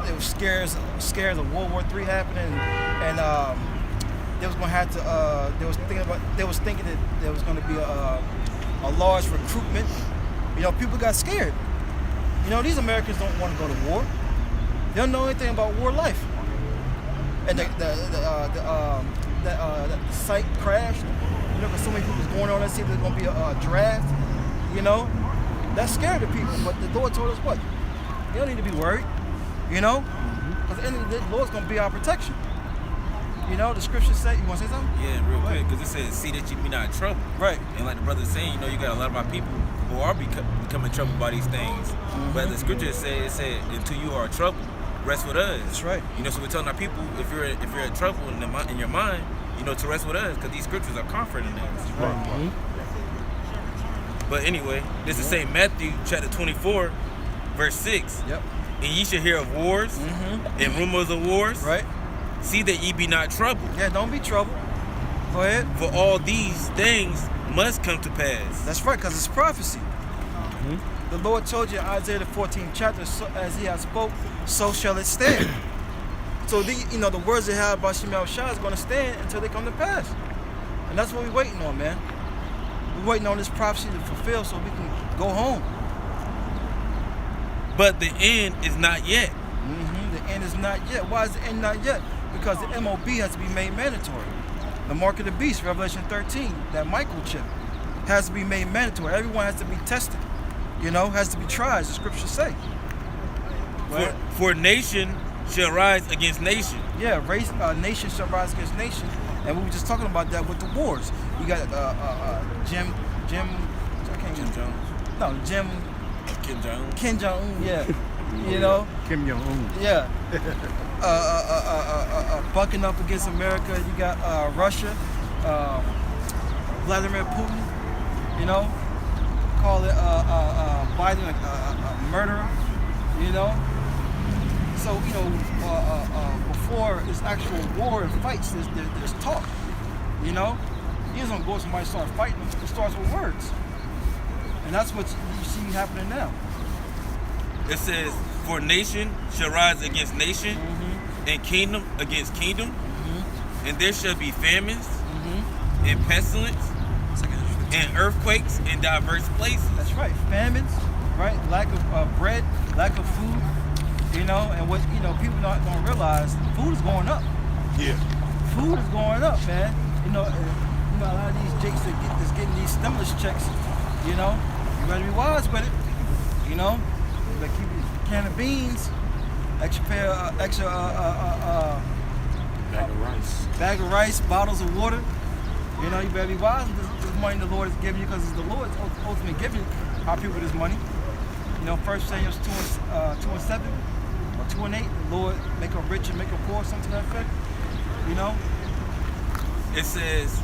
they were scared of World War III happening, and they was gonna have to. They was thinking that there was gonna be a large recruitment. You know, people got scared. You know, these Americans don't want to go to war. They don't know anything about war life. And the site crashed. You know, because so many people was going on and see there's gonna be a draft. You know, that scared the people. But the Lord told us what? You don't need to be worried. You know, because at the end of the day, the Lord's gonna be our protection. You know, the scriptures say. You want to say something? Yeah, real quick, because it says, "See that you be not in trouble." Right. And like the brother's saying, you know, you got a lot of our people who are becoming troubled by these things. But the scriptures it said, "Until you are in trouble, rest with us." That's right. You know, so we're telling our people, if you're in trouble in your mind, you know, to rest with us, because these scriptures are comforting us. Right. But anyway, this is St. Matthew chapter 24, verse 6. Yep. And ye shall hear of wars and rumors of wars. Right. See that ye be not troubled. Yeah, don't be troubled. Go ahead. For all these things must come to pass. That's right, because it's prophecy. The Lord told you in Isaiah the 14th chapter, so, as he has spoke, so shall it stand. So the words they have about Shemel Shah is going to stand until they come to pass. And that's what we're waiting on, man. We're waiting on this prophecy to fulfill so we can go home. But the end is not yet. The end is not yet. Why is the end not yet? Because the MOB has to be made mandatory. The mark of the beast, Revelation 13, that microchip, has to be made mandatory. Everyone has to be tested. You know, has to be tried, as the scriptures say. Right? For nation shall rise against nation. Yeah, nation shall rise against nation. And we were just talking about that with the wars. You got Kim Jong-un, yeah. You know? Kim Jong-un. Yeah. Bucking up against America. You got Russia, Vladimir Putin, you know? Call it Biden a murderer, you know? So, you know, before it's actual war and fights, there's talk, you know? You just don't go somebody start fighting, it starts with words. And that's what you see happening now. It says, for nation shall rise against nation, and kingdom against kingdom, and there shall be famines, and pestilence, and earthquakes in diverse places. That's right, famines, right? Lack of bread, lack of food, you know, and what, you know, people not gonna realize, food is going up. Yeah. Food is going up, man. You know, a lot of these jakes that's getting these stimulus checks, you know, you better be wise with it, you know. You better keep a can of beans, extra bag of rice, bottles of water. You know, you better be wise with this money the Lord is giving you, because it's the Lord ultimately giving our people this money. You know, 1 Samuel 2:7 or 2:8, the Lord make them rich and make them poor, something to that effect. You know? It says,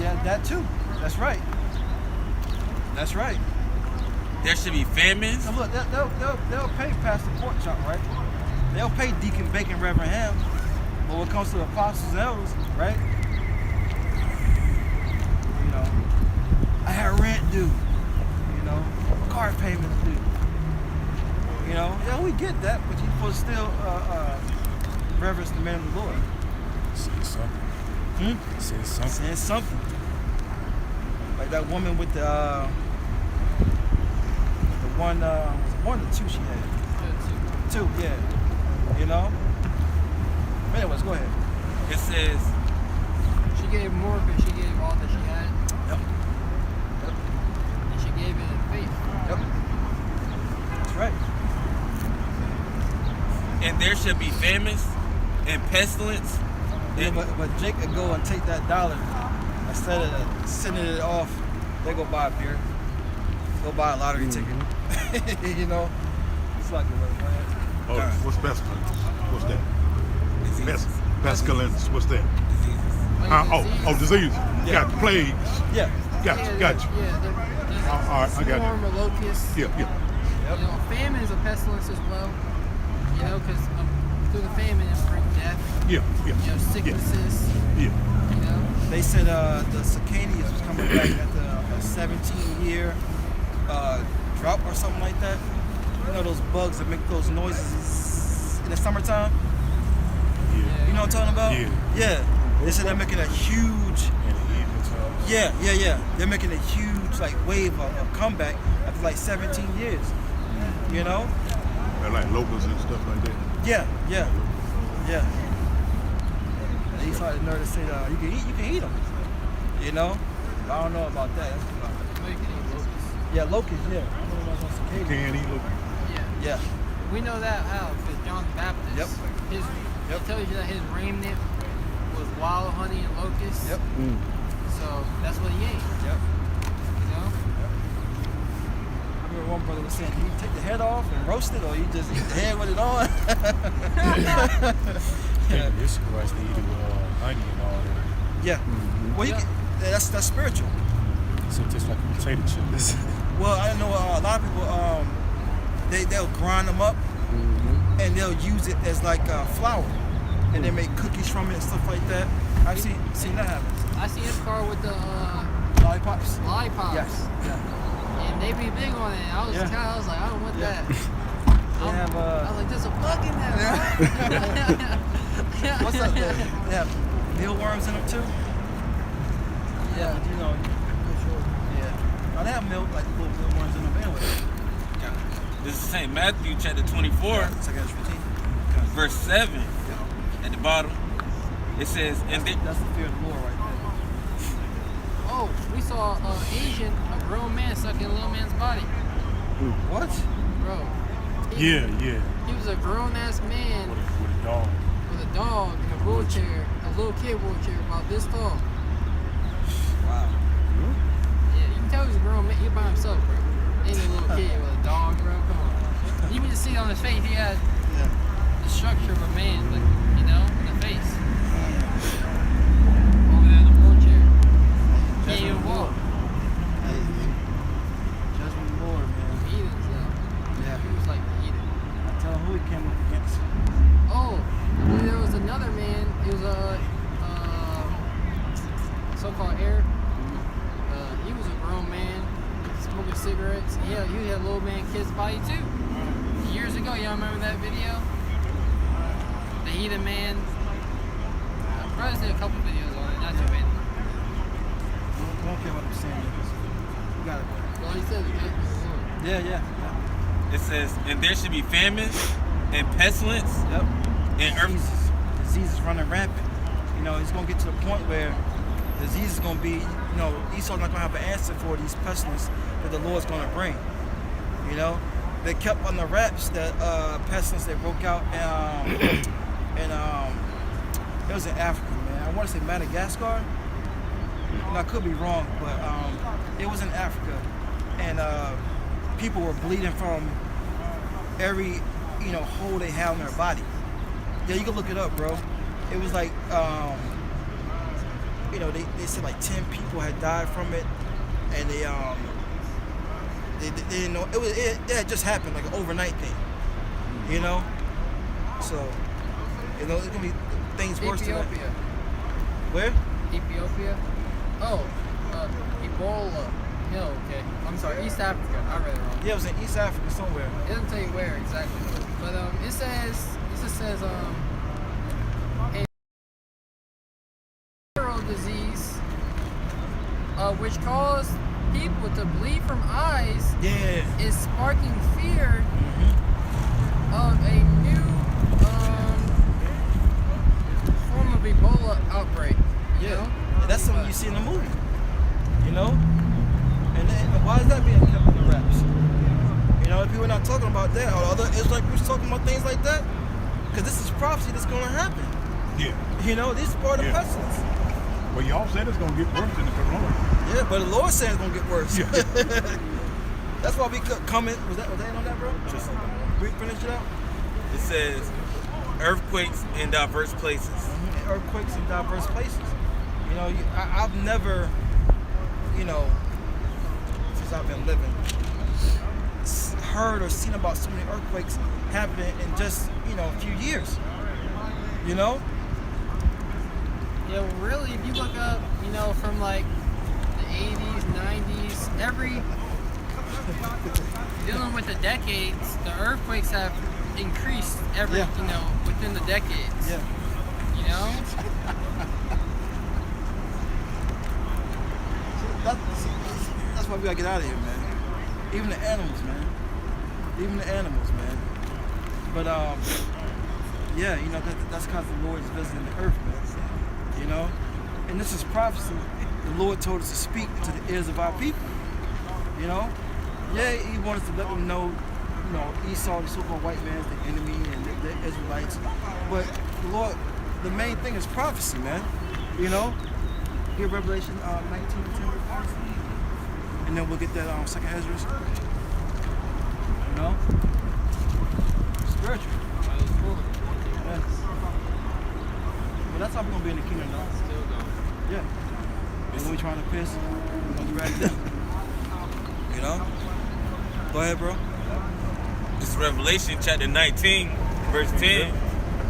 yeah, that too. That's right. That's right. there should be famines. So look, they'll pay Pastor Pork Chop, right? They'll pay Deacon Bacon, Reverend Ham. But when it comes to the apostles and elders, right? You know, I had rent due. You know, car payments due. You know, yeah, we get that, but you're supposed to still reverence the man of the Lord. Say something. Say something. Saying something. Like that woman with the one or two she had. Two, yeah. You know? Anyways, go ahead. It says, she gave more, but she gave all that she had. Yep. And she gave it in faith. Yep. That's right. and there shall be famines and pestilence. Yeah, but Jake could go and take that dollar instead of sending it off. They go buy a beer, go buy a lottery ticket. You know, it's like a little man. Oh, what's pestilence? What's that? Diseases. Pestilence. What's that? Diseases. Disease. Yeah. Got plagues. Yeah. Got you. Yeah, All right, I got you. storm, a locust. Yeah. Yep. You know, famine is a pestilence as well. You know, because through the famine it brings death. Yeah. You know, sicknesses. Yeah. You know, They said the Sacanians was coming back at the 17-year drought or something like that. you know those bugs that make those noises in the summertime. Yeah. You know what I'm talking about? Yeah. Yeah. They said they're making a huge. In the evening times. Yeah. They're making a huge like wave of comeback after like 17 years. You know? They're like locusts and stuff like that. Yeah. And he started to notice that you can eat them. You know? I don't know about that. That's about it. No, you can eat locusts. Yeah, locusts. Yeah. I don't know about You cicadas. can't eat locusts. Yeah. Yeah. We know that how because John the Baptist. Yep. His, Yep. It tells you that his raiment was wild honey and locusts. Yep. So that's what he ate. Yep. You know. I remember one brother was saying, "Do you take the head off and roast it, or you just eat the head with it on?" Yeah. This was they eat it with honey and all that. Yeah. Well, that's spiritual. So just like a potato chip. Well, I know a lot of people. They'll grind them up and they'll use it as like flour, and they make cookies from it and stuff like that. I've seen that happen. I see his car with the Lollipops. lollipops. Yes. Yeah. And they be big on it. I was Yeah. I was like, I don't want Yeah. that. They have I was like, there's a bug in there. bro." what's up? They have mealworms in them too. Yeah, but you know. Yeah. Oh, they have milk like little mealworms in them anyway. This is St. Matthew chapter 24, Second routine. verse 7 at the bottom. It says, and they, That's the fear of the Lord right there. Oh, we saw a grown man sucking a little man's body. What? Bro. Yeah. He was a grown ass man With a dog. with a dog in a wheelchair, a little kid wheelchair about this tall. Wow. Yeah, you can tell he's a grown man. He's by himself, bro. Ain't a little kid with a dog, bro. Come on. You can just see on his face he had Yeah. the structure of a man, like, you know, in the face. Over there in the wheelchair. Can't even walk. Hey, judgment of the Lord, man. Heathens, though. Yeah. He was like the heathen. I tell him who he came up against. Oh, there was another man. He was a so-called heir. He was a grown man smoking cigarettes. Yeah, he had a little man kid's body too. Years ago, y'all remember that video? The heathen man. I probably did a couple videos on it. Not too many. Don't care what I'm saying. You got it. Well, he said the judgment of the Lord. Yeah. it says, and there should be famine and pestilence Yep. and earth. Disease is running rampant. You know, it's gonna get to the point where disease is gonna be, you know, Esau's not gonna have an answer for these pestilence that the Lord's gonna bring. You know, they kept on the wraps that pestilence that broke out and it was in Africa, man. I want to say Madagascar. And I could be wrong, but it was in Africa, and people were bleeding from every, you know, hole they had in their body. Yeah, you can look it up, bro. It was like, you know, they said like 10 people had died from it, and they didn't know it had just happened, like an overnight thing, you know. So, you know, it's gonna be things worse than that. Ethiopia. Where? Ethiopia? Oh, Ebola. No, okay. I'm sorry, East Africa. I read it wrong. Yeah, it was in East Africa somewhere. It doesn't tell you where exactly, but it just says a viral disease which caused people to bleed from eyes Yeah. is sparking fear of a new form of Ebola outbreak. You know? And that's something you see in the movie. You know? And why is that being kept in the wraps? You know, if people are not talking about that, or other Israelite groups talking about things like that, because this is prophecy that's going to happen. Yeah. You know, this is part of Yeah. pestilence. Well, y'all said it's gonna get worse than the corona. Yeah, but the Lord said it's going to get worse. Yeah. That's why we could come in. Was that on that, bro? Just finish it out. It says earthquakes in diverse places. And earthquakes in diverse places. You know, I've never, you know, since I've been living, heard or seen about so many earthquakes happening in just, you know, a few years. You know? Yeah, well, really, if you look up, you know, from like the 80s, 90s, every Dealing with the decades, the earthquakes have increased Yeah. within the decades. Yeah. You know? That's why we gotta get out of here, man. Even the animals, man. Even the animals, man. But yeah, that's because the Lord is visiting the earth, man. You know, and this is prophecy. The Lord told us to speak to the ears of our people. You know, yeah, He wanted us to let them know, Esau, the so-called white man, is the enemy, and the Israelites. But the Lord, the main thing is prophecy, man. You know, here Revelation 19:10, and then we'll get that second Ezra. You know, spiritual. Yeah. But that's how we're gonna be in the kingdom, though. Still going. Yeah. And when we trying to piss, we're gonna drag them. You know? Go ahead, bro. This is Revelation chapter 19, verse 10.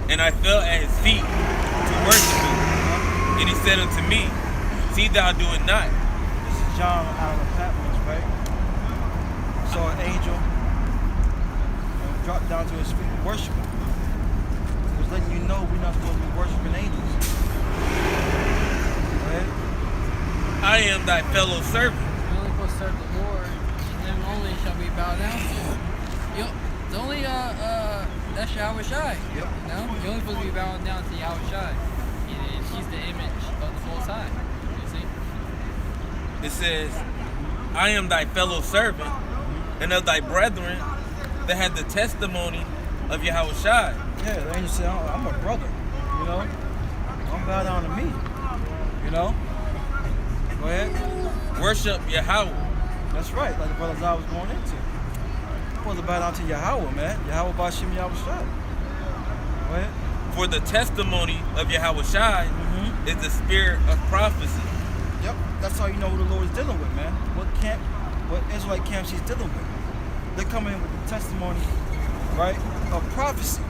And I fell at his feet to worship him. And he said unto me, see thou do it not. This is John out of Patmos, right? Saw an angel drop down to his feet and worship him. It was letting you know we're not supposed to be worshiping angels. Go ahead. I am thy fellow servant. You're only supposed to serve the Lord, and him only shall we bow down to. The only that's Yahweh Shai. Yep. You're only supposed to be bowing down to Yahweh Shai. And he's the image of the Most High. You see? It says, I am thy fellow servant and of thy brethren that had the testimony of Yahweh Shai. Yeah, the angel said, I'm a brother. You know? Don't bow down to me. You know? Go ahead. Worship Yahweh. That's right, like the brothers I was going into. Supposed to bow down to Yahweh, man. Yahweh Bashim Yahweh Shai. Go ahead. For the testimony of Yahweh Shai is the spirit of prophecy. Yep, that's how you know who the Lord is dealing with, man. What Israelite camp she's dealing with. They're coming in with the testimony, right, of prophecy.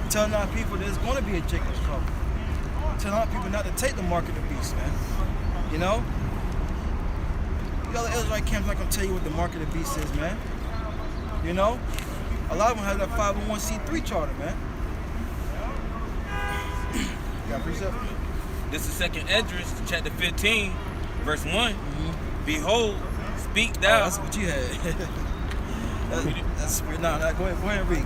Telling our people there's going to be a Jacob's trouble. Telling our people not to take the mark of the beast, man. You know? The other Israelite camps not going to tell you what the mark of the beast is, man. You know? A lot of them have that 501c3 charter, man. You got a precept? This is 2nd Esdras, chapter 15, verse 1. Behold, speak Oh, thou. that's what you had. That's weird. Go ahead and read.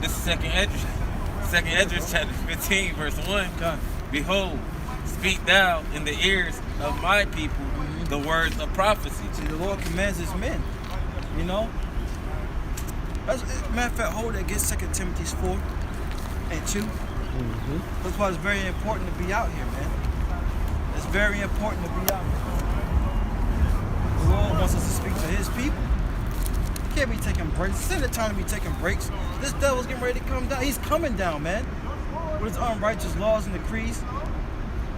This is 2nd Esdras. 2nd Esdras, chapter 15, verse 1. God. Behold, speak thou in the ears of my people the words of prophecy. See, the Lord commands his men. You know? Matter of fact, hold that. Get 2 Timothy 4 and 2. That's why it's very important to be out here, man. It's very important to be out here. The Lord wants us to speak to his people. Can't be taking breaks. This ain't the time to be taking breaks. This devil's getting ready to come down. He's coming down, man. With his unrighteous laws and decrees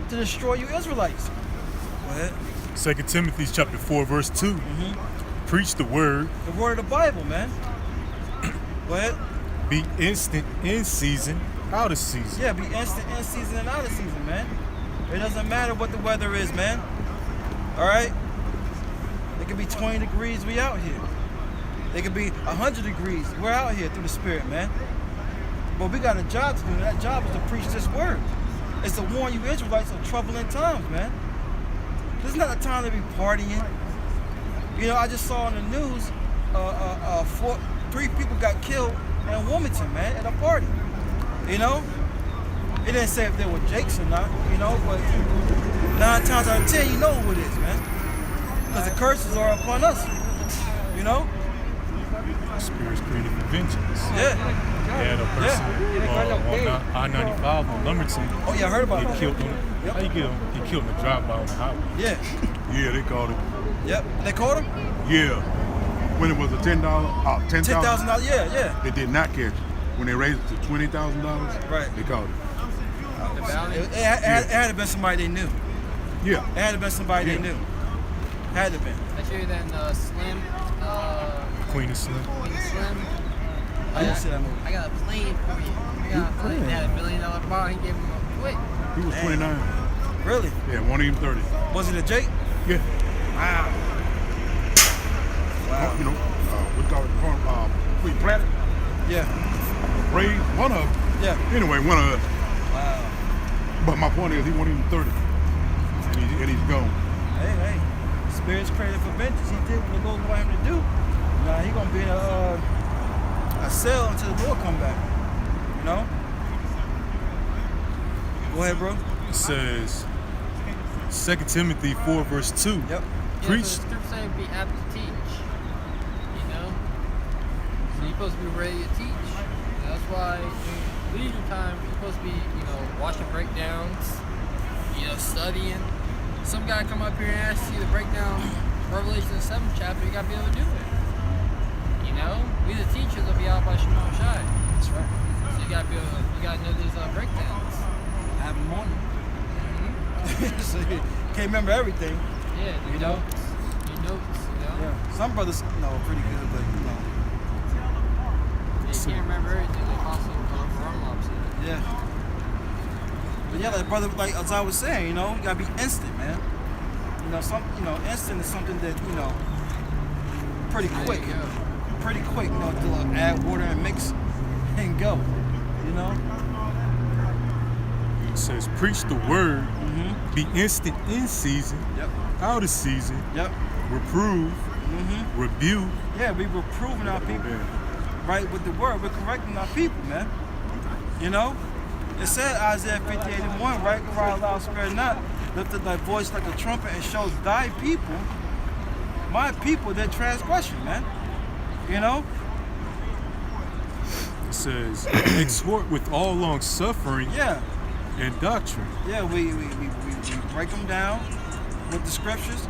to destroy you Israelites. Go ahead. 2 Timothy chapter 4, verse 2. Preach the word. The word of the Bible, man. Go ahead. Be instant in season, out of season. Yeah, be instant in season and out of season, man. It doesn't matter what the weather is, man. All right? It could be 20 degrees, we out here. It could be 100 degrees, we're out here through the Spirit, man. But we got a job to do, and that job is to preach this word. It's to warn you Israelites of troubling times, man. This is not a time to be partying. You know, I just saw on the news, 3 people got killed in Wilmington, man, at a party. You know? It didn't say if they were Jakes or not, you know, but 9 times out of 10, you know who it is, man. Because the curses are upon us, you know? Spirits created for vengeance. Yeah. Yeah, the person on I-95 on Lumberton. Oh, yeah, I heard about He that. killed him. Yep. How you get him? He killed him in the drive-by on the highway. Yeah. Yeah, they called it. Yep. They caught him? Yeah. When it was a $10, $10,000, $10,000. Yeah. they did not catch it. When they raised it to $20,000, Right. they caught it. The bounty. It had to been somebody they knew. Yeah. It had to been somebody they Yeah. knew. Had to been. I show you that Slim. Queen of Slim. Slim. I didn't see that movie. I got a plane for you. I got a plane. They had $1 million bar. He gave him a quick. He was 29. Really? Yeah, won't even 30. Was it a Jake? Yeah. Wow. Wow. You know, what call it? We planted, Yeah. raised one of them. Yeah. Anyway, one of them. Wow. But my point is, he wasn't even 30, and he's gone. Hey. Spirit's created for vengeance. He did what the Lord wanted him to do. Now he gonna be in a cell until the Lord come back. You know? Go ahead, bro. It says 2 Timothy 4 verse 2. Yep. Yeah, Preach. so the scripture say be apt to teach. You know? So you're supposed to be ready to teach. That's why in leisure time you're supposed to be, watching breakdowns, studying. Some guy come up here and ask you to break down Revelation 7th chapter, you gotta be able to do it. We the teachers will be out by Shimon Shai. That's right. So you gotta know these breakdowns. I have them on you. So you can't remember everything. Yeah, You know? Your notes, Yeah. Some brothers, pretty good, but You can't remember everything, like Apostle Rumlock said. yeah. But yeah, like brother, like as I was saying, you gotta be instant, man. Instant is something that pretty There quick. you go. Pretty quick, to add water and mix and go. It says preach the word. Mm-hmm. Be instant in season, Yep. out of season, Yep. reprove, Mm-hmm. rebuke. Yeah, we were proving our people right with the word. We're correcting our people, man. It said Isaiah 58:1, right? Cry aloud, spare not, lift up thy voice like a trumpet and show thy people, my people, their transgression, man. It says exhort with all long suffering Yeah. and doctrine. Yeah, we break them down with the scriptures,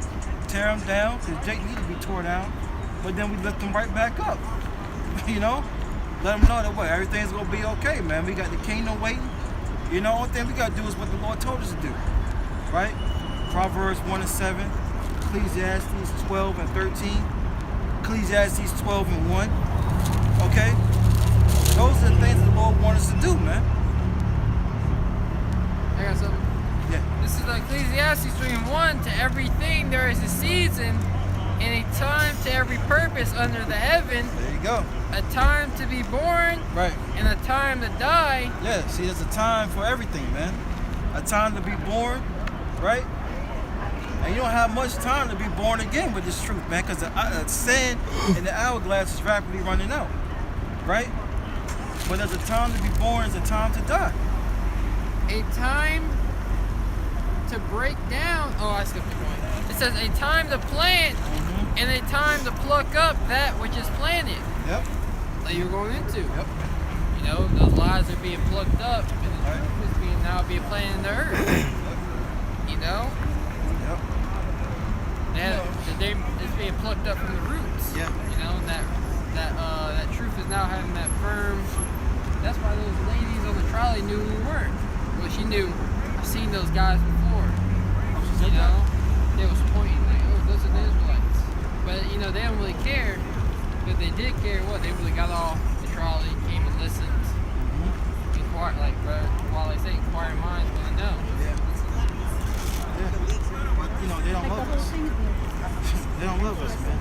tear them down, because Jake need to be tore down, but then we lift them right back up. Let them know that everything's gonna be okay, man. We got the kingdom waiting. Only thing we gotta do is what the Lord told us to do, right? Proverbs 1:7, Ecclesiastes 12 and 13, Ecclesiastes 12 and 1. Okay, those are the things the Lord wants us to do, man. I got something. Yeah. This is Ecclesiastes 3:1. To everything there is a season, and a time to every purpose under the heaven, There you go. a time to be born, Right. and a time to die. Yeah, see, there's a time for everything, man. A time to be born, right? And you don't have much time to be born again with this truth, man, because the sand in the hourglass is rapidly running out, right? But there's a time to be born, there's a time to die. A time to break down. Oh, I skipped the point. It says a time to plant and a time to pluck up that which is planted. Yep. Like you're going into. Yep. Those lies are being plucked up, and the Right. truth is being planted in the earth. Yep. It's being plucked up from the roots. Yeah. And that truth is now having that firm. That's why those ladies on the trolley knew who we weren't. Well, she knew. I've seen those guys before. They was pointing like, oh, those are the Israelites. But they don't really care. But they did care. They really got off the trolley, came and listened. Inquire, like while they say, inquiring minds want to know. Yeah. But they don't love us. They don't love us, man.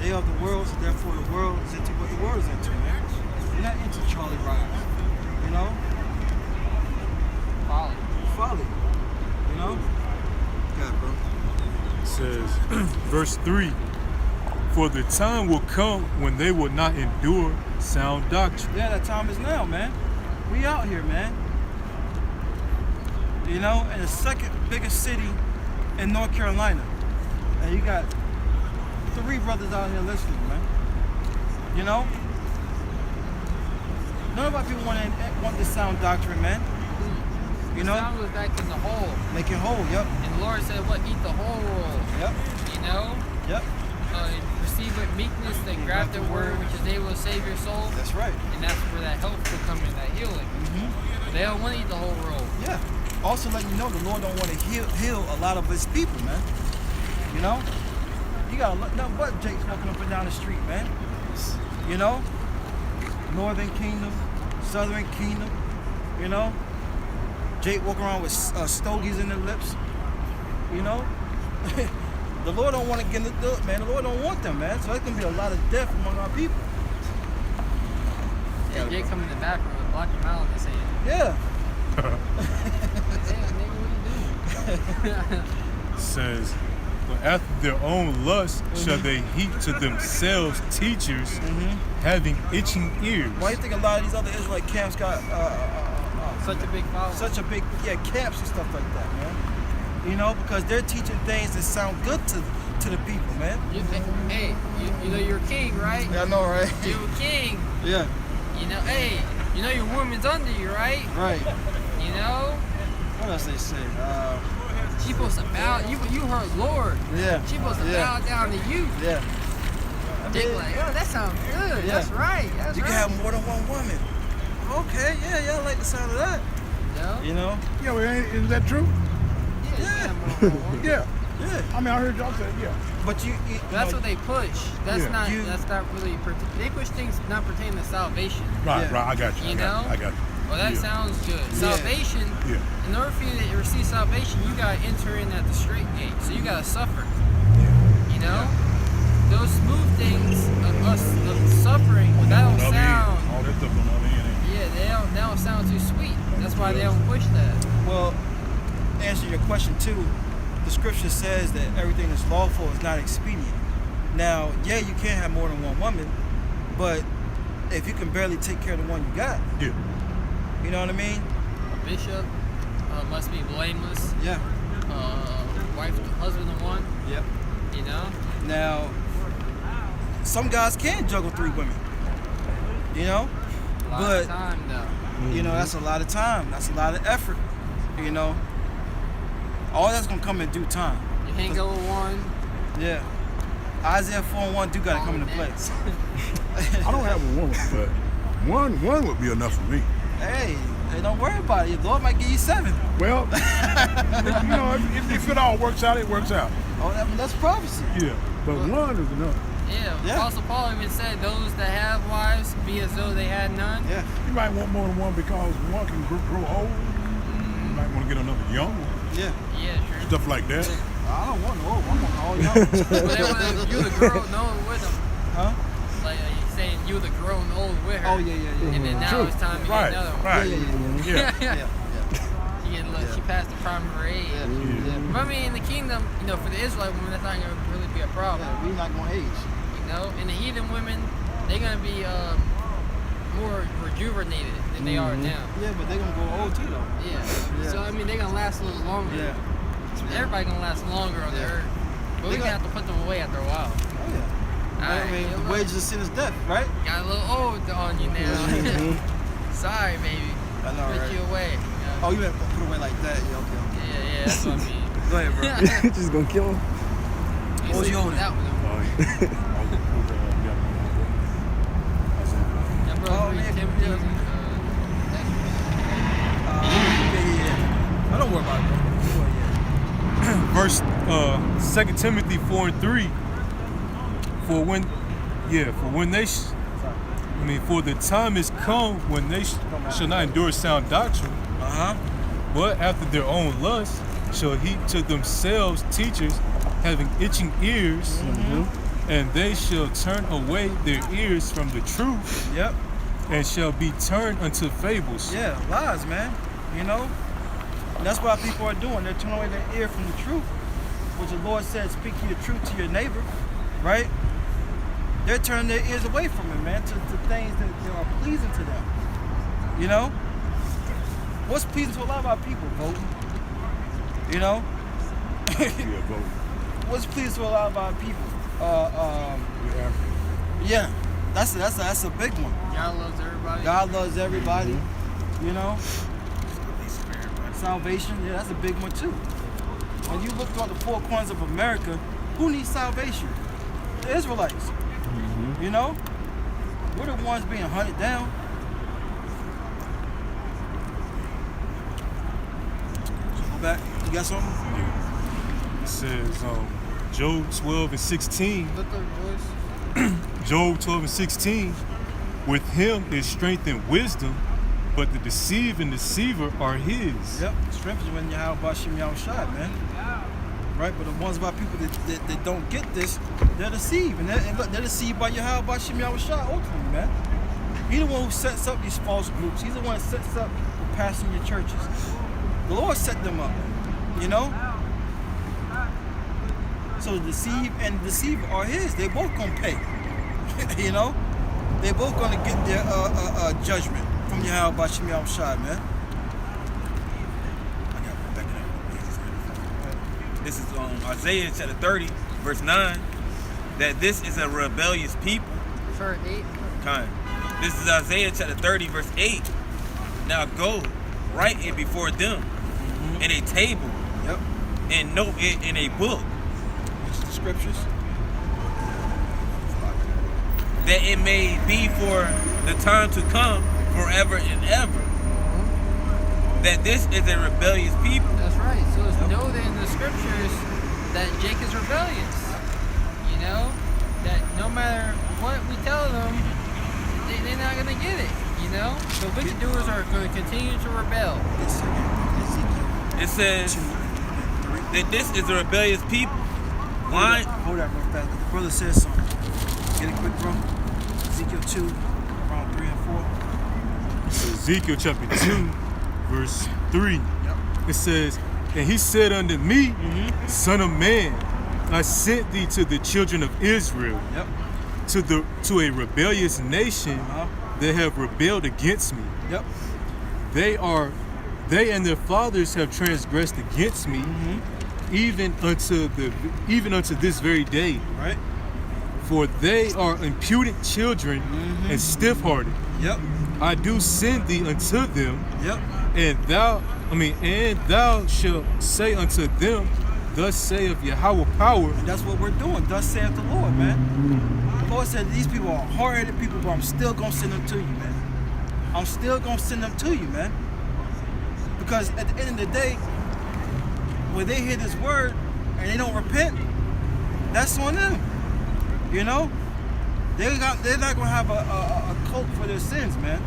They are the world, so therefore the world is into what the world is into, man. They're not into Charlie Ryan. Folly. Folly. Yeah, bro. It says verse 3. For the time will come when they will not endure sound doctrine. Yeah, that time is now, man. We out here, man. In the second biggest city in North Carolina. And you got 3 brothers out here listening, man. None of our people want this sound doctrine, man. Sound was back in the hole. Make it whole, yep. And the Lord said, what? Eat the whole roll. Yep. Yep. Receive with meekness the grafted word, which is able to save your soul. That's right. And that's where that help will come in, that healing. Mm-hmm. But they don't want to eat the whole roll. Yeah. Also let you know the Lord don't want to heal a lot of his people, man. You got nothing but Jake's walking up and down the street, man. Northern Kingdom, Southern Kingdom, Jake walking around with stogies in their lips, The Lord don't want to get into it, man. The Lord don't want them, man. So there's gonna be a lot of death among our people. Yeah, Jay come in the back room and block your mouth and say, Yeah. damn, nigga, what you doing? It says, but after their own lust shall they heap to themselves teachers having itching ears. Why you think a lot of these other Israelite camps got Such a big following. such a big camps and stuff like that, man? You know, because they're teaching things that sound good to the people, man. Hey, you know you're a king, right? Yeah, I know, right? You're a king. Yeah, You know, hey, you know your woman's under you, right? right. You know, What else they say? she supposed to bow. You heard Lord. Yeah. She supposed to Yeah. bow down to you. Yeah. Dick like, oh, that sounds good. Yeah. That's right. That's You can right. have more than one woman. Okay, yeah, I like the sound of that. No? You know? Yeah, well, is that true? Yeah. You can have more than one. Yeah. Yeah. I mean, I heard y'all say yeah. But you That's know, what they push. That's Yeah. not. You- That's not really. They push things not pertaining to salvation. Right, Yeah. right. I got you. You know? I got you. Well, that Yeah. sounds good. Yeah. Salvation. Yeah. In order for you to receive salvation, you gotta enter in at the straight gate. So you gotta suffer. You know, those smooth things of us of suffering, that don't sound. All that stuff on the other end. Yeah, they don't sound too sweet. That's why they don't push that. well, to answer your question too, the scripture says that everything that's lawful is not expedient. Now, yeah, you can't have more than one woman, but if you can barely take care of the one you got, Yeah. you know what I mean? A bishop must be blameless. Yeah. Wife, husband of one. Yep. You know. Now, some guys can juggle 3 women. You know? A lot But- of time though. You know, that's a lot of time. That's a lot of effort. You know? All that's gonna come in due time. You can't go with one. Yeah. Isaiah 4:1 do gotta come into play. Next. I don't have a woman, but one would be enough for me. Hey, don't worry about it. The Lord might give you 7. Well, you know, if it all works out, it works out. Oh, that's prophecy. Yeah. But one is enough. Yeah, Yeah. Apostle Paul even said those that have wives be as though they had none. Yeah. You might want more than one because one can grow old. You might want to get another young one. Yeah. Yeah, true. Stuff like that. I don't want no. I want all young. But then when you the girl known with them, Huh? like you saying you the grown old with her. Oh yeah. And then now True. it's time to Right, get another one. right. Yeah. Yeah. She getting look, she passed the primary age. Yeah. But I mean, in the kingdom, you know, for the Israelite women, that's not gonna really be a problem. Yeah, we not gonna age. You know, and the heathen women, they're gonna be more rejuvenated than they are now. Yeah, but they're gonna grow old too though. Yeah. Yeah. So I mean, they're gonna last a little longer. Yeah. Everybody gonna last longer on the Yeah. earth, but we They gonna got- have to put them away after a while. Oh yeah. I Alright, mean, yeah, the look, wages of sin is death, right? got a little old on you now. Sorry, baby. I know, Put right? you away. You know? Oh, you meant put away like that? Yeah, okay. Yeah, that's what I mean. Go ahead, bro. Just gonna kill him. You What was sleep you holding? with that one, though. Yeah, bro, Oh, read man, Timothy, yeah. Exodus. Yeah. I don't worry about it, bro. Go ahead, Verse 2 Timothy 4:3. For the time is come when they shall not endure sound doctrine, yeah. but after their own lust shall heap to themselves teachers having itching ears, and they shall turn away their ears from the truth, Yep. and shall be turned unto fables. Yeah, lies, man. You know? And that's what people are doing. They're turning away their ear from the truth. Which the Lord said, speak ye the truth to your neighbor, right? They're turning their ears away from it, man, to things that are pleasing to them. You know? What's pleasing to a lot of our people, voting? You know? What's pleasing to a lot of our people? Yeah, that's a big one. God loves everybody. God loves everybody. You know? Salvation, yeah, that's a big one too. When you look throughout the 4 corners of America, who needs salvation? The Israelites. You know? We're the ones being hunted down. Go back. You got something? It says Job 12:16. Look up, boys. Job 12:16. With him is strength and wisdom, but the deceiver are his. Yep. Strength is when you have Bashim Yahushua, man. right? But the ones about people that don't get this, they're deceived. And look, they're deceived by Yahweh Bashim Yahushua ultimately, man. He's the one who sets up these false groups. He's the one that sets up the pastors in your churches. The Lord set them up, you know? So the deceive and the deceiver are his. They both gonna pay, you know? They both gonna get their judgment from Yahweh Bashim Yahushua, man. I got to back it up. This is Isaiah chapter 30, verse 9. That this is a rebellious people. For 8. Kind. This is Isaiah chapter 30, verse 8. Now go, write it before them in a table, Yep. and note it in a book, Which is the scriptures. that it may be for the time to come, forever and ever. That this is a rebellious people. That's right. So it's noted in the scriptures that Jacob's rebellious. You know? That no matter what we tell them, they're not going to get it. You know? The wicked doers are going to continue to rebel. It says that this is a rebellious people. Why? Hold that real fast. The brother says something. Get it quick, bro. Ezekiel 2, around 3 and 4. Ezekiel chapter 2, verse 3. Yep. It says, and he said unto me, Son of man, I sent thee to the children of Israel, Yep. to a rebellious nation that have rebelled against me. Yep. They and their fathers have transgressed against me, even unto this very day. Right? For they are impudent children and stiff-hearted. Yep. I do send thee unto them, Yep. and thou shalt say unto them, Thus saith Yahweh power. And that's what we're doing. Thus saith the Lord, man. The Lord said these people are hard-headed people, but I'm still going to send them to you, man. I'm still going to send them to you, man. Because at the end of the day, when they hear this word and they don't repent, that's on them. You know? They're not going to have a cloak for their sins, man.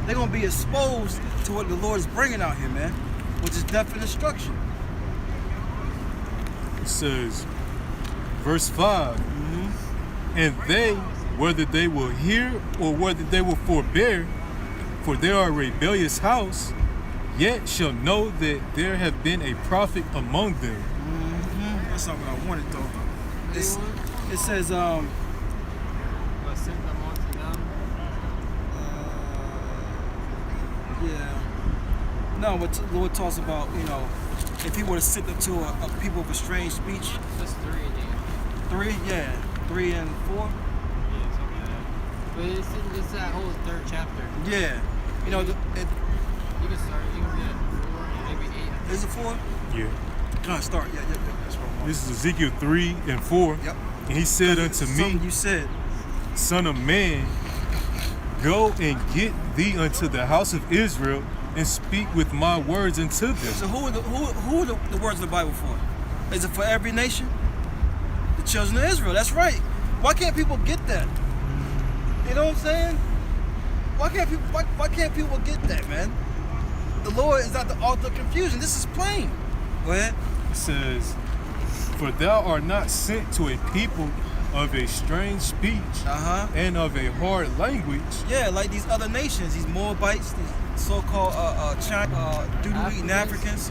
They're going to be exposed to what the Lord is bringing out here, man, which is death and destruction. It says, verse 5, and they, whether they will hear or whether they will forbear, for they are a rebellious house, yet shall know that there have been a prophet among them. That's not what I wanted, though. What do you want? It says, I sent them unto them. yeah. No, but the Lord talks about, you know, if he were to sit them to a people of a strange speech. That's 3 in there. 3, yeah. 3 and 4. But it's that whole 3rd chapter. Yeah. You know, You can start. You can read 4, maybe 8. is it 4? Yeah. No, start. Yeah. That's what This is Ezekiel 3 and 4. Yep. And he said unto me, Something you said. Son of man, go and get thee unto the house of Israel, and speak with my words unto them. So who are the words of the Bible for? Is it for every nation? The children of Israel. That's right. Why can't people get that? You know what I'm saying? Why can't people get that, man? The Lord is not the author of confusion. This is plain. Go ahead. It says, for thou art not sent to a people of a strange speech and of a hard language. Yeah, like these other nations, these Moabites, these so-called China, doodle-eating Africans,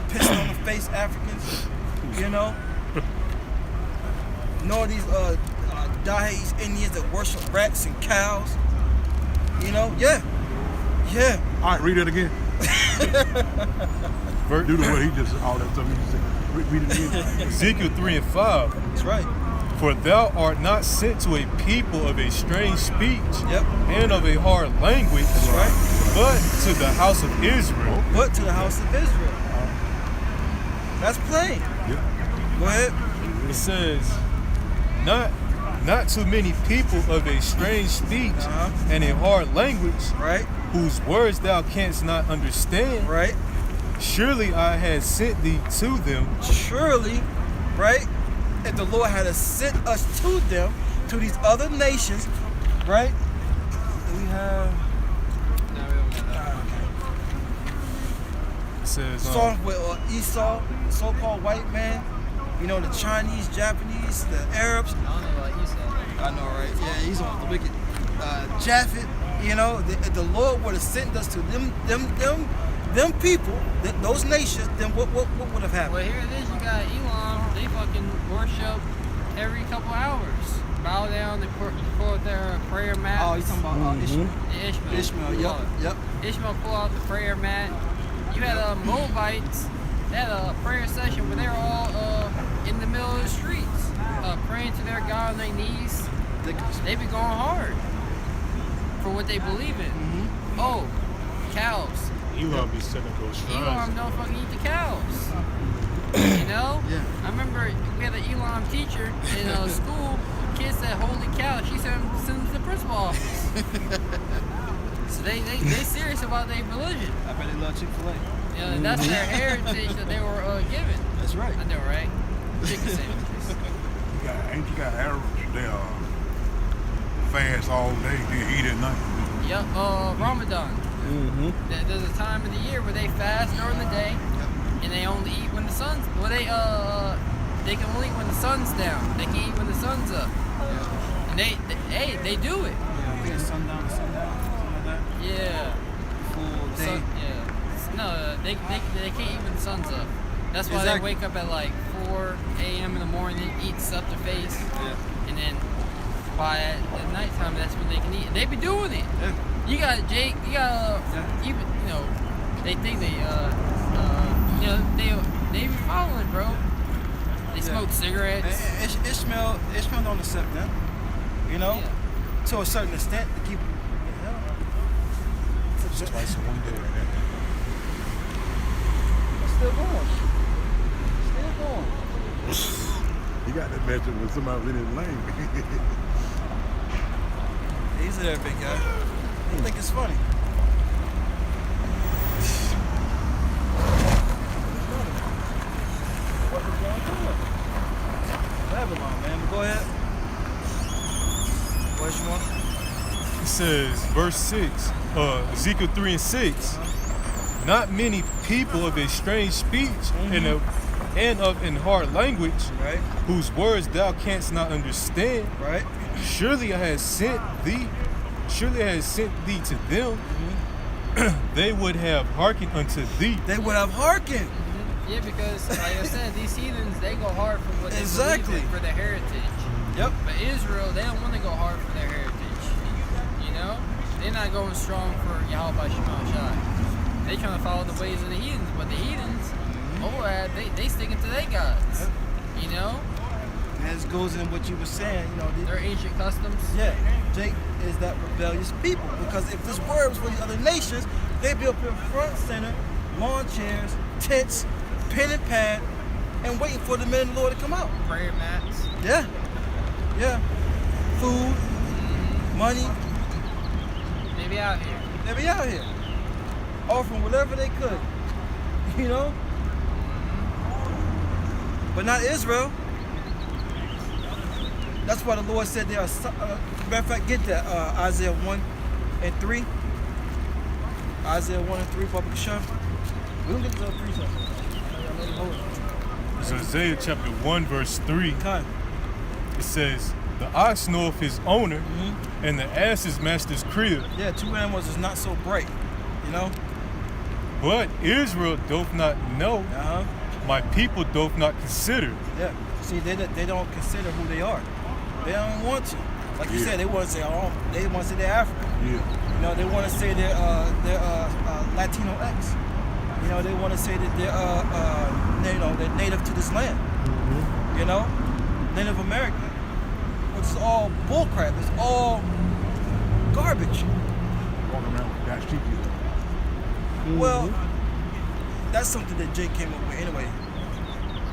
pissing on the face Africans, you know? Nor these Dahes Indians that worship rats and cows, you know? Yeah. All right, read it again. Do the way he just all that stuff he just said. Read it again. Ezekiel 3 and 5. That's right. For thou art not sent to a people of a strange speech and of a hard language, That's right. but to the house of Israel. But to the house of Israel. That's plain. Yeah. Go ahead. It says, not too many people of a strange speech and a hard language, Right. whose words thou canst not understand. Right. Surely I had sent thee to them. Surely, right? If the Lord had sent us to them, to these other nations, right? We have. No, we don't got that. It says, Starting with Esau, so-called white man. You know, the Chinese, Japanese, the Arabs. I don't know about Esau. I know, right? Yeah, he's on the wicked. Japhet, you know, the Lord would have sent us to them people, those nations. Then what would have happened? Well, here it is. You got Elam. They fucking worship every couple hours. Bow down. They pull out their prayer mat. Oh, you talking about Ishmael? Ishmael. Ishmael, yep. Ishmael pull out the prayer mat. You had Moabites. They had a prayer session where they were all in the middle of the streets, praying to their God on their knees. They be going hard for what they believe in. Mm-hmm. Oh, cows. Elam be setting those shrines. Elam don't fucking eat the cows. You know? Yeah. I remember we had an Elam teacher in school. Kids said, "Holy cow!" She sent them to the principal office. So they serious about their religion. I bet they love Chick-fil-A. You know, that's their heritage that they were given. That's right. I know, right? Chicken sandwiches. Ain't you got Arabs? They fast all day, they eat at night. Yep. Ramadan. Mm-hmm. There's a time of the year where they fast during the day, and they only eat when the sun's. Well, they can only eat when the sun's down. They can eat when the sun's up. Yeah. And they do it. Yeah, I think it's sundown to sundown, something like that. Yeah. Full day. Yeah. No, they can't eat when the sun's up. That's why Exactly. they wake up at like 4 a.m. in the morning, eat stuff to face, Yeah. and then by at nighttime, that's when they can eat. And they be doing it. Yeah. You got Jake. You got even they think they they be following, bro. They smoke cigarettes. And Ishmael don't accept them. You know, Yeah. to a certain extent to keep. Just twice in one day. It's still going. Still going. You got that matchup with somebody really lame. He's there, big guy. He think it's funny. What is going on? Babylon, man. But go ahead. What you want? It says, verse 6, Ezekiel 3 and 6. Not many people of a strange speech and of an hard language, Right, whose words thou canst not understand. right. Surely I have sent thee to them. They would have hearkened unto thee. They would have hearkened. Yeah, because like I said, these heathens they go hard for what they Exactly. believe in, for their heritage. Yep. But Israel, they don't want to go hard for their heritage. You know, they're not going strong for Yahweh Shema Shai. They trying to follow the ways of the heathens, but the heathens, Moab, they sticking to their gods. You know, And as goes in what you were saying, you know, their ancient customs. yeah, Jake is that rebellious people. Because if this word was for the other nations, they'd be up in front center, lawn chairs, tents, pen and pad, and waiting for the men of the Lord to come out. Prayer mats. Yeah. Yeah. Food, money, They be out here. they be out here. Offering whatever they could. You know? But not Israel. That's why the Lord said they are. Matter of fact, get that Isaiah 1 and 3. Isaiah 1 and 3, Papa Kasham. We'll get to the 3 something. It's Isaiah chapter 1, verse 3. Time. It says, the ox knoweth his owner, and the ass his master's crib. Yeah, 2 animals is not so bright. You know? But Israel doth not know, Uh-huh. my people doth not consider. Yeah. See, they don't consider who they are. They don't want to. Like you said, they want to say, they want to say they're African. Yeah. You know, they want to say they're Latino X. You know, they want to say that they're native to this land. You know, Native American, which is all bullcrap. It's all garbage. Walking around with that sheep. Well, that's something that Jake came up with anyway.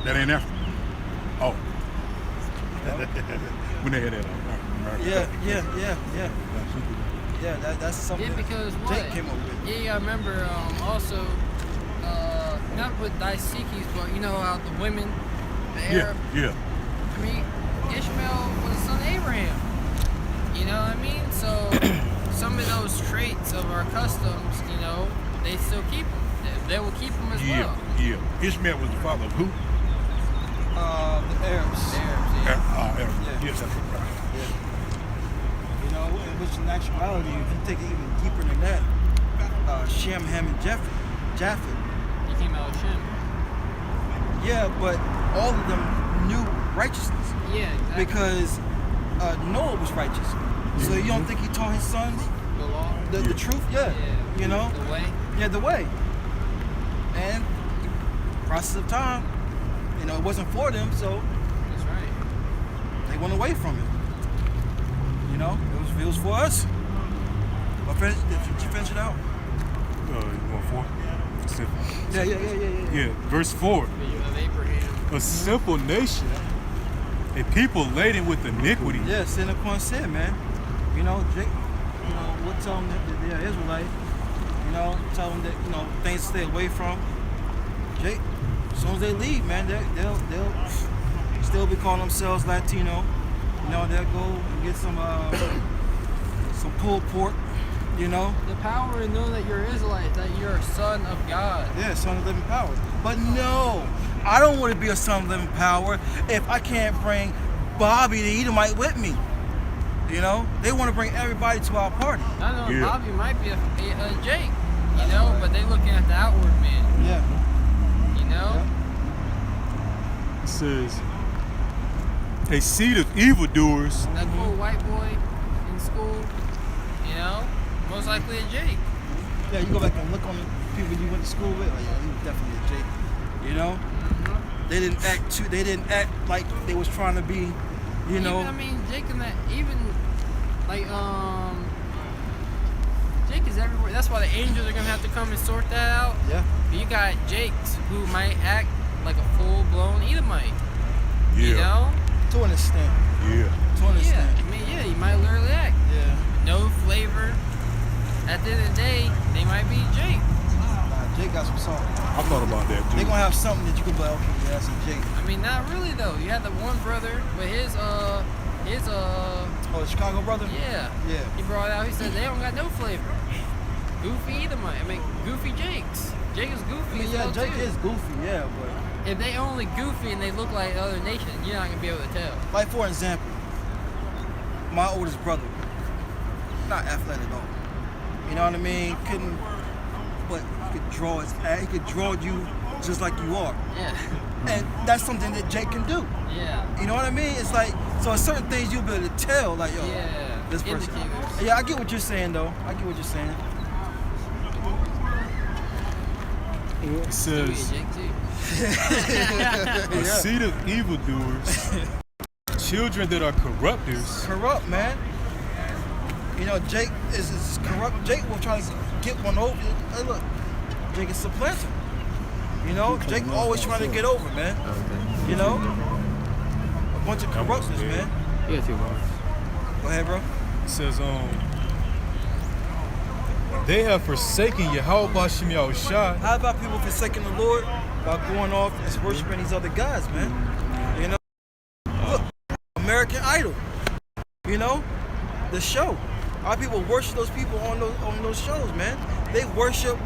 That ain't African. Oh. When they had that Yeah. Yeah, that's something Yeah, because that what? Jake came up with. Yeah, I remember also, not with Daisikis, but you know how the women, the Arab, Yeah. I mean, Ishmael was the son of Abraham. You know what I mean? So, some of those traits of our customs, you know, they still keep them. they will keep them as Yeah, well. yeah. Ishmael was the father of who? The Arabs. The Arabs, yeah. Arabs. Yeah. Yes, that's right. You know, in which in actuality, if you take it even deeper than that, Shem, Ham, and Japheth. He came out of Shem. Yeah, but all of them knew righteousness Yeah, exactly. because Noah was righteous. So you don't think he taught his sons the law. the truth? Yeah. Yeah. You know? The way. Yeah, the way. And process of time, you know, it wasn't for them, so That's right. they went away from it. You know, it was for us. But did you finish it out? You want 4? Simple. Yeah. Yeah, verse 4. But you have Abraham. A simple nation, a people laden with iniquity. Yeah, sin upon sin, man. You know, Jake, you know, we'll tell them that they're Israelite. You know, tell them that, you know, things to stay away from. Jake, as soon as they leave, man, they'll still be calling themselves Latino. You know, they'll go and get some pulled pork, you know. The power in knowing that you're Israelite, that you're a son of God. Yeah, son of living power. But no, I don't want to be a son of living power if I can't bring Bobby the Edomite with me. You know, they want to bring everybody to our party. I know Yeah. Bobby might be a Jake, you know, but they looking at the outward man, Yeah. you know. It says, a seed of evildoers. That cool white boy in school, you know, most likely a Jake. Yeah, you go back and look on the people you went to school with. Oh yeah, he was definitely a Jake. You know, they didn't act like they was trying to be, you know. Even, I mean, Jake and that, even like Jake is everywhere. That's why the angels are gonna have to come and sort that out. Yeah. But you got Jakes who might act like a full-blown Edomite. Yeah. You know? To an extent. Yeah. To an Yeah. extent. I mean, yeah, you might literally act. Yeah. No flavor. At the end of the day, they might be Jake. Nah, Jake got some salt. I thought about that too. They gonna have something that you can be like, okay, yeah, that's a Jake. I mean, not really though. You had the one brother with his Oh, the Chicago brother. yeah. Yeah. He brought out. He said they don't got no flavor. Goofy Edomite. I mean, goofy Jakes. Jake is I goofy. mean, as yeah, well, Jake too. is goofy, yeah, but If they only goofy and they look like other nations, you're not gonna be able to tell. like for example, my oldest brother, not athletic at all. You know what I mean? Couldn't, but he could draw he could draw you just like you are, Yeah. and that's something that Jake can do. Yeah. You know what I mean? It's like, so certain things you'll be able to tell, like, yo, Yeah. this person. Indicators. Yeah, I get what you're saying, though. I get what you're saying. It So says, Jake too. a seed of evildoers, children that are corrupters. Corrupt, man. You know, Jake is corrupt. Jake will try to get one over. Hey, look, Jake is supplanter. You know, Jake always trying to get over, man. You know, a bunch of corruptors, man. You got 2 bars. Go ahead, bro. It says, they have forsaken Yahweh Bashem Yahushua. How about people forsaking the Lord by going off and worshiping these other gods, man? You know, look, American Idol. You know, the show. A lot of people worship those people on those shows, man. They worship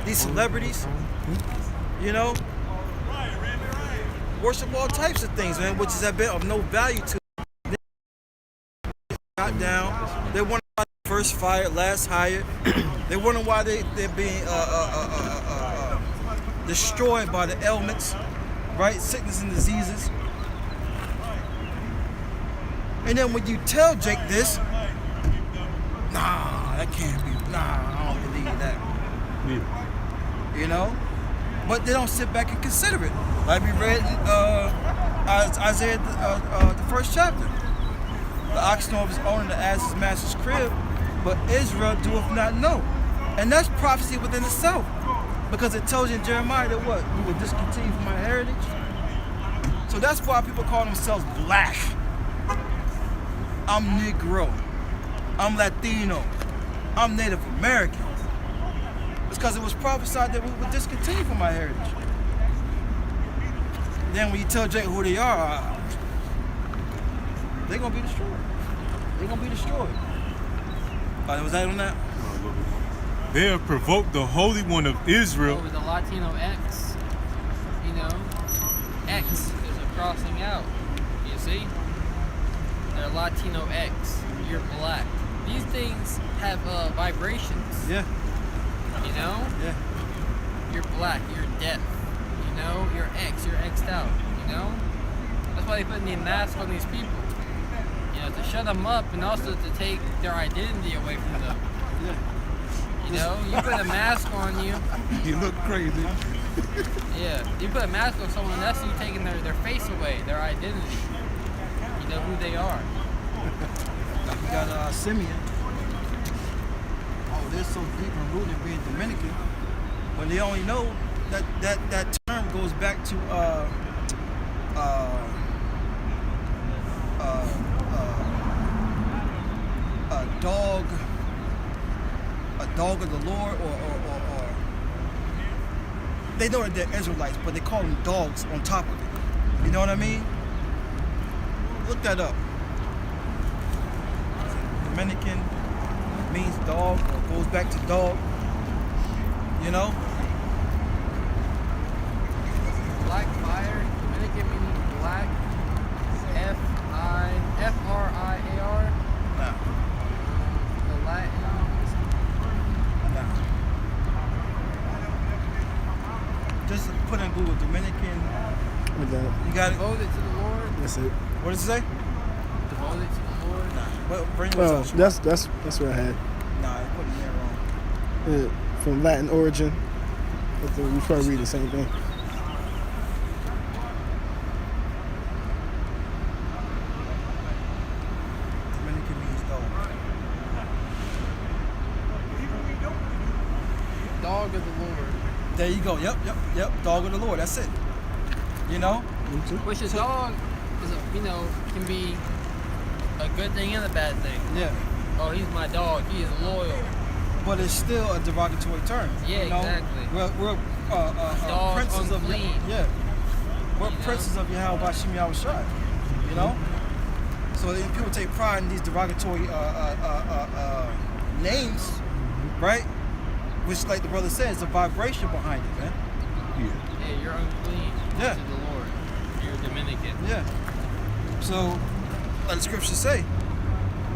these celebrities. You know, worship all types of things, man, which is a bit of no value to them. Not down. They wonder why they first fired, last hired. They wonder why they're being destroyed by the ailments, right? Sickness and diseases. And then when you tell Jake this, nah, that can't be. Nah, I don't believe that. Yeah. You know, but they don't sit back and consider it. Like we read Isaiah, the first chapter. The ox knoweth his owner, the ass his master's crib, but Israel doeth not know. And that's prophecy within itself, because it tells you in Jeremiah that what? We will discontinue from my heritage. So that's why people call themselves black. I'm Negro. I'm Latino. I'm Native American. It's because it was prophesied that we would discontinue from our heritage. Then when you tell Jake who they are, they're going to be destroyed. They're going to be destroyed. Was that on that? They have provoked the Holy One of Israel. Over the Latino X. You know, X is a crossing out. You see? They're Latino X. You're black. These things have vibrations. Yeah. You know? Yeah. You're black. You're deaf. You know? You're X. You're X'd out. You know? That's why they put the mask on these people. You know, to shut them up and also to take their identity away from them. Yeah. You know, you put a mask on you. You look crazy. Yeah, you put a mask on someone, that's you taking their face away, their identity. You know who they are. Like we got Simeon. Oh, they're so deep and rooted in being Dominican, when they only know that term goes back to a dog of the Lord, or they know that they're Israelites, but they call them dogs on top of it. You know what I mean? Look that up. Dominican means dog, or goes back to dog. You know? Black fire, Dominican meaning black, F-R-I-A-R. Nah. The Latin. Nah. Just put in Google Dominican. We got it. You got it? Devoted to the Lord. That's it. What does it say? Devoted to the Lord. Well, bring Well, what's up. that's what I had. Nah, you put it there wrong. From Latin origin. I think we probably read the same thing. Dominican means dog. Dog of the Lord. There you go. Yep. Dog of the Lord. That's it. You know? Which a dog is, can be a good thing and a bad thing. Yeah. Oh, he's my dog. He is loyal. But it's still a derogatory term. Yeah, you know? exactly. We're Dog princes of unclean. yeah. We're You know? princes of Yahweh Bashim Yahushai. You know? So then people take pride in these derogatory names, right? Which, like the brother says, the vibration behind it, man. Hey, you're unclean Yeah. to the Lord. You're Dominican. Yeah. So, like the scriptures say,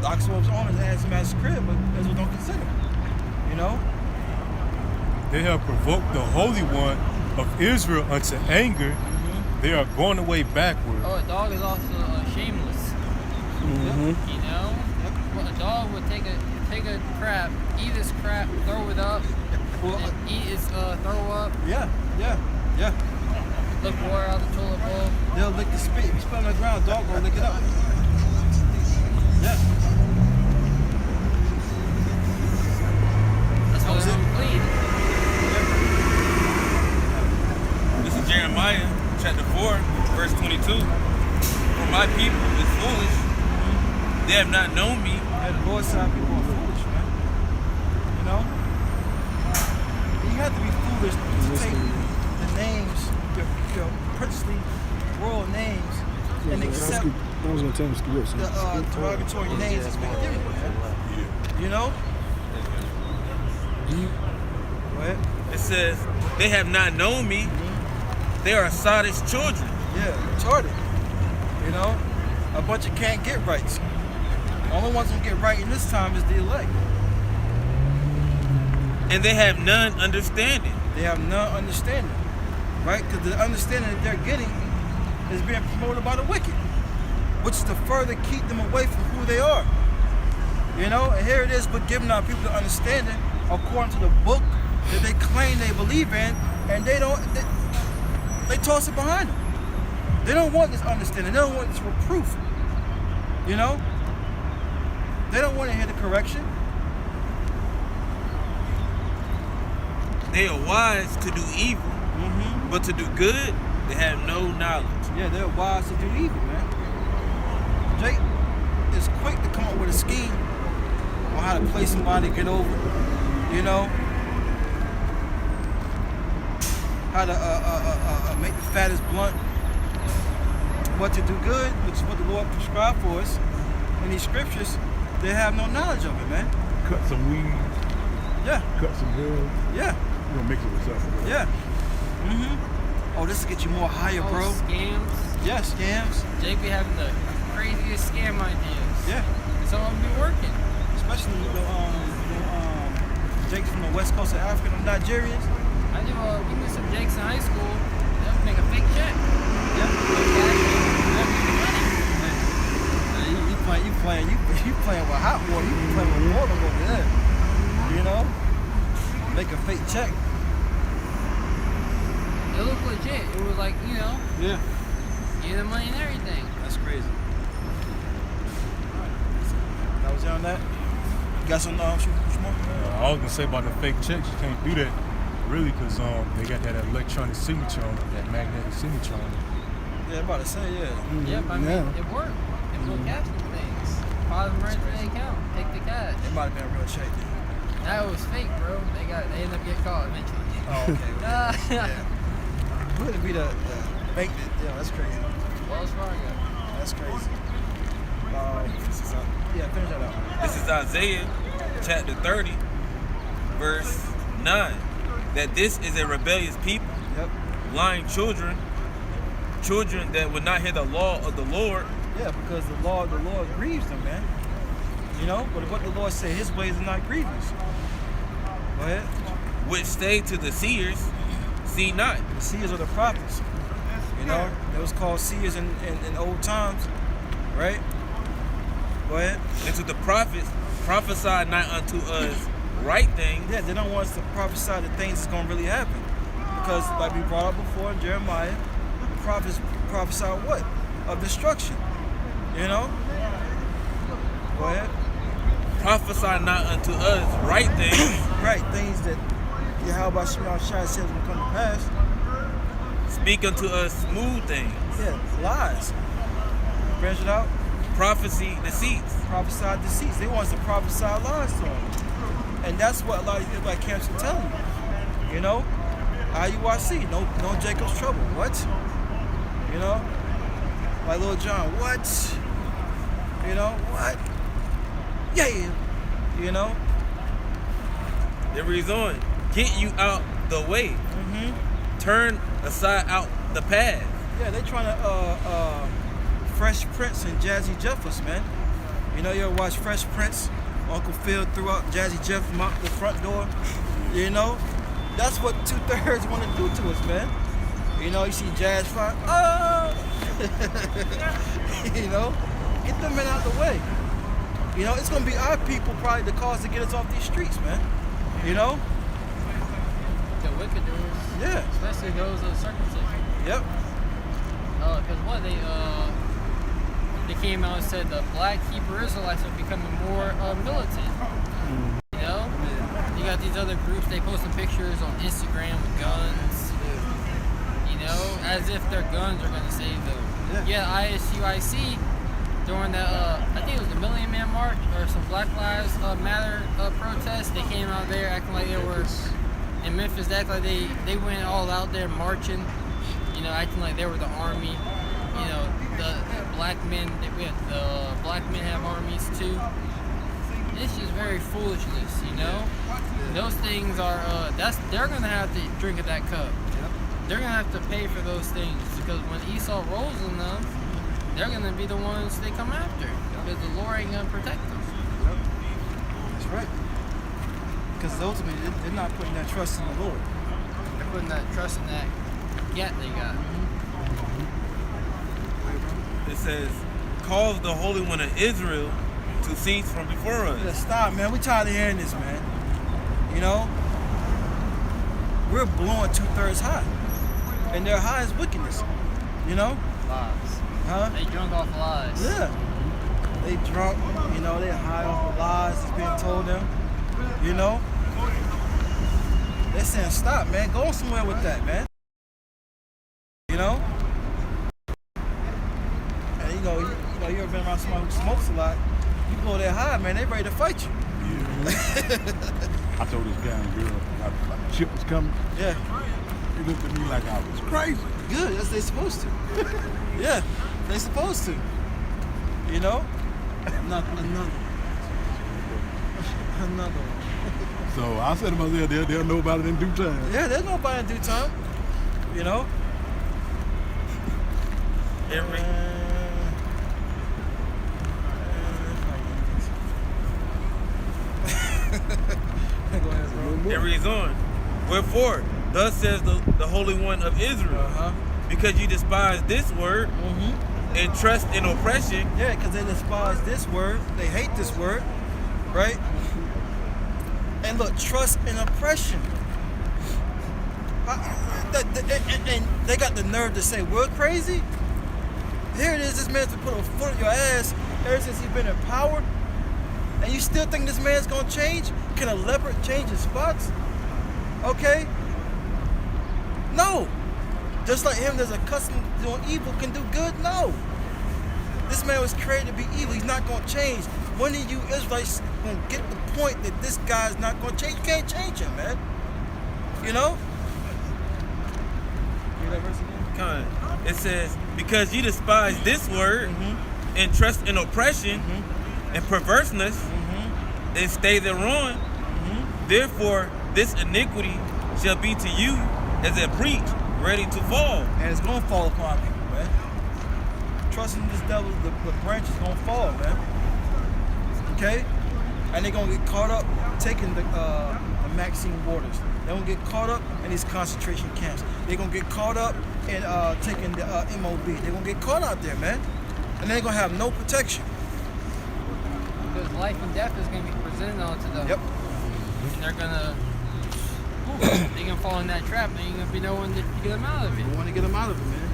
the ox robes on his ass master's crib, but Israel don't consider him. You know? They have provoked the Holy One of Israel unto anger. They are going away backward. Oh, a dog is also shameless. Mm-hmm. You know? Well, a dog would take a crap, eat his crap, throw it up, Well, and eat his throw up, yeah. look water out the toilet bowl. They'll lick the spit. If you spit on the ground, dog will lick it up. Yeah. That's why was they're it. unclean. This is Jeremiah chapter 4, verse 22. For my people is foolish. They have not known me. Yeah, the Lord side people are foolish, man. You know? You have to be foolish to take the names, your princely, royal names, and accept I was gonna tell him to skip up. the derogatory names that's been given, man. You know? Go ahead. It says, they have not known me. They are Sodom's children. Yeah, retarded. You know? A bunch of can't get rights. The only ones who get right in this time is the elect. And they have none understanding. They have none understanding. Right? Because the understanding that they're getting is being promoted by the wicked, which is to further keep them away from who they are. You know? And here it is, but giving our people the understanding according to the book that they claim they believe in, and they toss it behind them. They don't want this understanding. They don't want this reproof. You know? They don't want to hear the correction. They are wise to do evil, but to do good, they have no knowledge. Yeah, they're wise to do evil, man. Jake is quick to come up with a scheme on how to play somebody, get over, you know? How to make the fattest blunt. But to do good, which is what the Lord prescribed for us in these scriptures, they have no knowledge of it, man. Cut some weed. Yeah. cut some hair. Yeah. You know, mix it with something. Yeah. Oh, this will get you more higher, Oh, bro. scams. Yeah, scams. Jake be having the craziest scam ideas. Yeah. Some of them be working. Especially Jakes from the west coast of Africa, them Nigerians. I knew we knew some Jakes in high school. They would make a fake check. Yeah. You playing with hot water. You playing with water over there. You know? Make a fake check. It looked legit. It was like, you know, Yeah. give the money and everything. That's crazy. That was it on that. You got some shoot more? I was gonna say about the fake checks, you can't do that really because they got that electronic signature on it, that magnetic signature on it. Yeah, I'm about to say, yeah. Yeah, but I mean, Yeah. it worked. It put cash in things. Deposit them right to their account. Take the cash. It might have been a real check. That was fake, bro. They ended up getting caught eventually. Oh, okay. Yeah. Who would it be the bank that? Yeah, that's crazy. Wells Fargo. That's crazy. Yeah, finish that out. This is Isaiah chapter 30, verse 9. That this is a rebellious people, Yep. lying children that would not hear the law of the Lord. Yeah, because the law of the Lord grieves them, man. You know, but what the Lord said, His ways are not grievous. Go ahead. Which say to the seers, see not. The seers are the prophets. You know, they was called seers in old times, right? Go ahead. And to the prophets, prophesy not unto us right things, Yeah, they don't want us to prophesy the things that's going to really happen. Because, like we brought up before in Jeremiah, prophets prophesy what? Of destruction. You know? Go ahead. prophesy not unto us right things, Right, things that Yahweh Shai says will come to pass. speak unto us smooth things, Yeah, lies. Branch it out. prophecy deceits. Prophesy deceits. They want us to prophesy lies to them. And that's what a lot of Israelite camps are telling you. You know? IUIC, no Jacob's trouble. What? You know? Like Lil John, what? You know, what? Yeah. You know? It reads on, get you out the way, Mm-hmm. turn aside out the path. Yeah, they trying to Fresh Prince and Jazzy Jeffers, man. You know, you ever watch Fresh Prince? Uncle Phil threw out Jazzy Jeff from out the front door. You know? That's what 2/3 want to do to us, man. You know, you see Jazz fly, oh! You know? Get them men out the way. You know, it's going to be our people probably the cause to get us off these streets, man. You know? The wicked doers. Yeah. Especially those of circumcision. Yep. Because what they came out and said the black Hebrew Israelites are becoming more militant. You know, you got these other groups. They posting pictures on Instagram with guns. You know, as if their guns are gonna save them. Yeah, ISUIC during the I think it was the Million Man March or some Black Lives Matter protest. They came out there acting like they were in Memphis. Acting like they went all out there marching. You know, acting like they were the army. You know, the black men, the black men have armies too. It's just very foolishness, you know? Those things are, they're gonna have to drink at that cup. They're gonna have to pay for those things because when Esau rolls in them, they're gonna be the ones they come after because the Lord ain't gonna protect them. That's right. Because ultimately, they're not putting that trust in the Lord. They're putting that trust in that gat they got. It says, cause the Holy One of Israel to cease from before Yeah, us. stop, man. We tired of hearing this, man. You know? We're blowing 2/3 high. And their high is wickedness. You know? Lies. Huh? They drunk off lies. Yeah. They drunk, you know, they high off the lies that's being told them. You know? They're saying, stop, man. Go somewhere with that, man. You know? And you know, you ever been around somebody who smokes a lot, you blow that high, man, they ready to fight you. Yeah. I told this guy and girl, my ship was coming. Yeah. He looked at me like I was crazy. Good, that's they supposed to. Yeah, they supposed to. You know? Another. Another one. So I said to myself, they'll know about it in due time. Yeah, there's nobody in due time. You know? Every Go ahead, bro. it reads on. Wherefore, thus says the Holy One of Israel, Uh-huh. because you despise this word Mm-hmm. and trust in oppression, Yeah, because they despise this word. They hate this word, right? And look, trust and oppression. And they got the nerve to say we're crazy. Here it is, this man's been put a foot on your ass ever since he's been in power. And you still think this man's gonna change? Can a leopard change his spots? Okay? No. Just like him, there's a custom doing evil can do good? No. This man was created to be evil. He's not gonna change. When are you Israelites gonna get the point that this guy's not gonna change? You can't change him, man. You know? Read that verse again. kind. It says, because you despise this word Mm-hmm. and trust in oppression and perverseness Mm-hmm. and stay thereon, therefore this iniquity shall be to you as a breach ready to fall. And it's gonna fall upon people, man. Trusting this devil, the branch is gonna fall, man. Okay? And they're gonna get caught up taking the Maxine waters. They're gonna get caught up in these concentration camps. They're gonna get caught up in taking the MOB. They're gonna get caught out there, man. And they're gonna have no protection. Because life and death is going to be presented onto them. Yep. And they're gonna fall in that trap, and ain't gonna be no one to get them out of it. We want to get them out of it, man.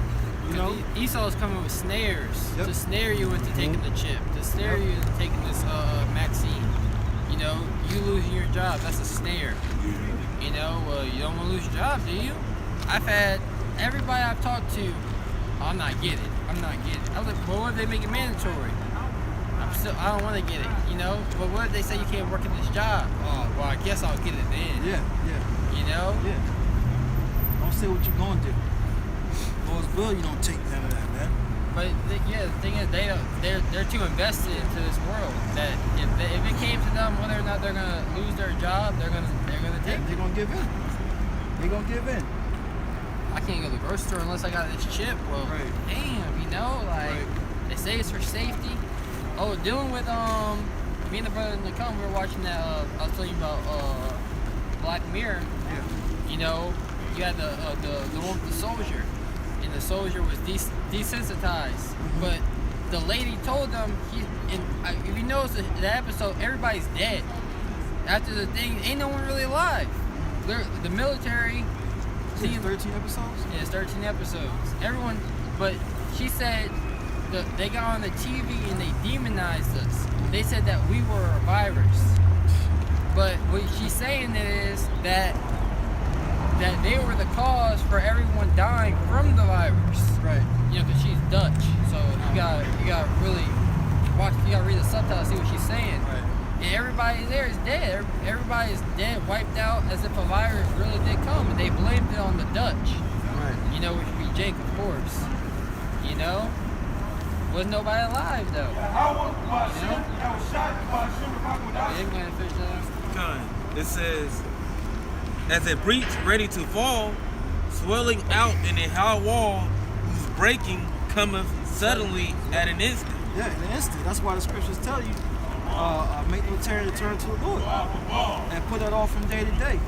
You know? Esau's coming with snares Yep. to snare you into taking the chip, to snare you into taking this Maxine. You know, you losing your job, that's a snare. You know, you don't want to lose your job, do you? I've had everybody I've talked to, I'm not getting it. I'm not getting it. I was like, well, what if they make it mandatory? I don't want to get it, you know? But what if they say you can't work in this job? Oh, well, I guess I'll get it then. Yeah. You know? Yeah. Don't say what you're gonna do. Lord's will, you don't take none of that, man. But the thing is, they're too invested into this world that if it came to them whether or not they're gonna lose their job, they're gonna take it. They're gonna give in. They're gonna give in. I can't go to the grocery store unless I got this chip. Well, Right. damn, you know, like they say it's for safety. Oh, dealing with me and the brother in the come, we were watching that. I'll tell you about Black Mirror. Yeah. You know, you had the one with the soldier, and the soldier was desensitized. But the lady told them, if you notice the episode, everybody's dead. After the thing, ain't no one really alive. The military. See, 13 episodes? Yeah, it's 13 episodes. Everyone, but she said they got on the TV and they demonized us. They said that we were a virus. But what she's saying is that they were the cause for everyone dying from the virus. Right. You know, because she's Dutch, so you got really watch. You got to read the subtitles, see what she's saying. Right. And everybody there is dead. Everybody is dead, wiped out, as if a virus really did come, and they blamed it on the Dutch. Right. You know, which would be Jake, of course. You know, wasn't nobody alive though. You know. Yeah, man, fish that. Kind. It says, as a breach ready to fall, swelling out in a high wall, whose breaking cometh suddenly at an instant. Yeah, in an instant. That's why the scriptures tell you, make no tarry to turn to the Lord. And put that off from day to day.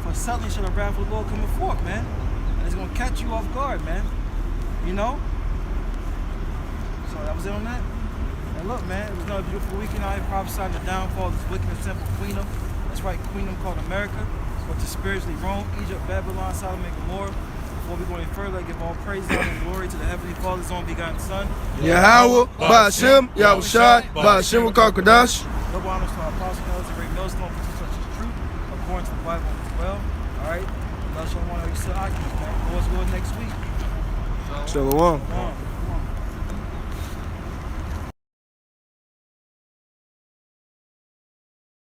For suddenly shall the wrath of the Lord come forth, man. And it's going to catch you off guard, man. You know? So that was it on that. And look, man, it was another beautiful weekend out here prophesying the downfall of this wicked and sinful queendom. That's right, queendom called America. But to spiritually Rome, Egypt, Babylon, Sodom, and Gomorrah. Before we go any further, I give all praise, honor, and glory to the Heavenly Father's own begotten Son. Yahweh, Ba'ashem, Yahushai, Ba'ashem Kakadash. Double honors to our apostle, elders, and great millstone for such as truth, according to the Bible as well. All right. Love Shalom, you still occupants, man. Lord's will next week. Shalom. Come on.